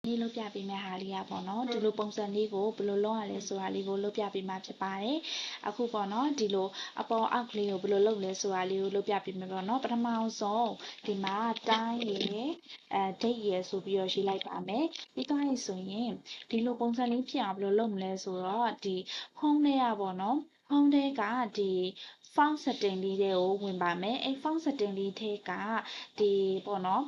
ဒီလိုပြပေးမယ့်ဟာလေးอ่ะပေါ့နော်ဒီလိုပုံစံလေးကိုဘယ်လိုလုပ်ရလဲဆိုတာလေးကိုလုပ်ပြပေးမှာဖြစ်ပါတယ်အခုပေါ့နော်ဒီလိုအပေါ်အောက်ကလေးကိုဘယ်လိုလုပ်လဲဆိုတာလေးကိုလုပ်ပြပေးမယ်ပေါ့နော်ပထမဆုံးဒီမှာတိုင်းရယ်ဒိတ်ရယ်ဆိုပြီးတော့ရေးလိုက်ပါမယ်ပြီးသွားပြီဆိုရင်ဒီလိုပုံစံလေးဖြစ်အောင်ဘယ်လိုလုပ်မလဲဆိုတော့ဒီ home လေးอ่ะပေါ့နော် home လေးကဒီ font setting လေးတွေကိုဝင်ပါမယ်အဲ font setting လေးထဲကဒီပေါ့နော်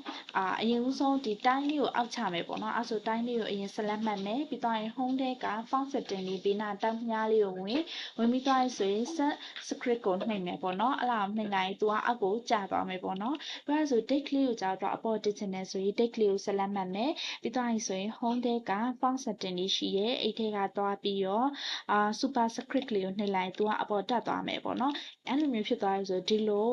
အရင်ဦးဆုံးဒီတိုင်းလေးကိုအောက်ချမယ်ပေါ့နော်အဲဆိုတိုင်းလေးကိုအရင် select မှတ်မယ်ပြီးတော့ရင် home ထဲက font setting လေးဘေးနာတောင်းမြားလေးကိုဝင်ပြီးသွားရင်ဆိုရင် set script ကိုနှိပ်မယ်ပေါ့နော်အဲ့ဒါကိုနှိပ်လိုက်ရင်သူကအောက်ကိုကျသွားမယ်ပေါ့နော်ပြီးတော့ဆို date ကလေးကိုကြာတော့အပေါ် digital ဆိုရင် date ကလေးကို select မှတ်မယ်ပြီးတော့ရင်ဆိုရင် home ထဲက font setting လေးရှိရဲ့အဲ့ထဲကသွားပြီးတော့super script ကလေးကိုနှိပ်လိုက်သူကအပေါ်တက်သွားမယ်ပေါ့နော်အဲ့လိုမျိုးဖြစ်သွားပြီဆိုဒီလို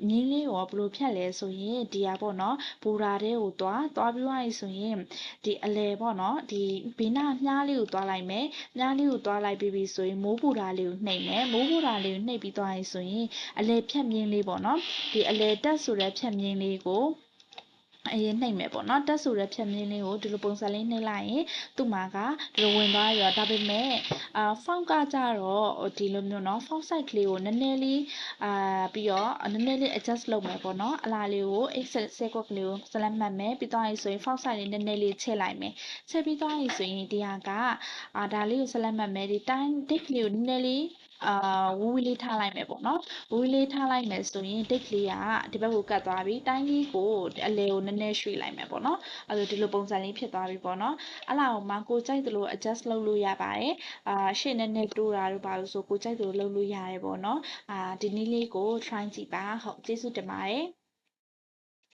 မြင်းလေးကိုဘယ်လိုဖြတ်လဲဆိုရင်ဒီဟာပေါ့နော်ဘူရာတဲ့ကိုသွားပြီးသွားပြီဆိုရင်ဒီအလဲပေါ့နော်ဒီဘေးနာမြားလေးကိုသွားလိုက်မယ်မြားလေးကိုသွားလိုက်ပြီးပြီဆိုရင်မိုးဘူရာလေးကိုနှိပ်မယ်မိုးဘူရာလေးကိုနှိပ်ပြီးသွားပြီဆိုရင်အလဲဖြတ်မြင်းလေးပေါ့နော်ဒီအလဲတက်ဆိုတဲ့ဖြတ်မြင်းလေးကိုအရင်နှိပ်မယ်ပေါ့နော်တက်ဆိုတဲ့ဖြတ်မြင်းလေးကိုဒီလိုပုံစံလေးနှိပ်လိုက်ရင်သူ့မှာကဒီလိုဝင်သွားရောဒါပေမဲ့font ကကြတော့ဒီလိုမျိုးเนาะ font size ကလေးကိုနည်းနည်းလေးပြီးတော့နည်းနည်းလေး adjust လုပ်မယ်ပေါ့နော်အလားလေးကို set ကွက်ကလေးကို select မှတ်မယ်ပြီးတော့ရင်ဆိုရင် font size လေးနည်းနည်းလေးချဲ့လိုက်မယ်ချဲ့ပြီးတော့ရင်ဆိုရင်ဒီဟာကဒါလေးကို select မှတ်မယ်ဒီတိုင်း date ကလေးကိုနည်းနည်းလေးဝီလေးထားလိုက်မယ်ပေါ့နော်ဝီလေးထားလိုက်မယ်ဆိုရင် date ကလေးကဒီဘက်ကိုကတ်သွားပြီတိုင်းလေးကိုအလဲကိုနည်းနည်းရွှေ့လိုက်မယ်ပေါ့နော်အဲ့လိုဒီလိုပုံစံလေးဖြစ်သွားပြီပေါ့နော်အဲ့လောက်မှကိုကြိုက်သလို adjust လုပ်လို့ရပါတယ်ရှေ့နည်းနည်းတိုးတာတို့ပါလို့ဆိုကိုကြိုက်သလိုလုပ်လို့ရတယ်ပေါ့နော်ဒီနည်းလေးကို try ကြည့်ပါဟုတ်ကျေးဇူးတင်ပါတယ်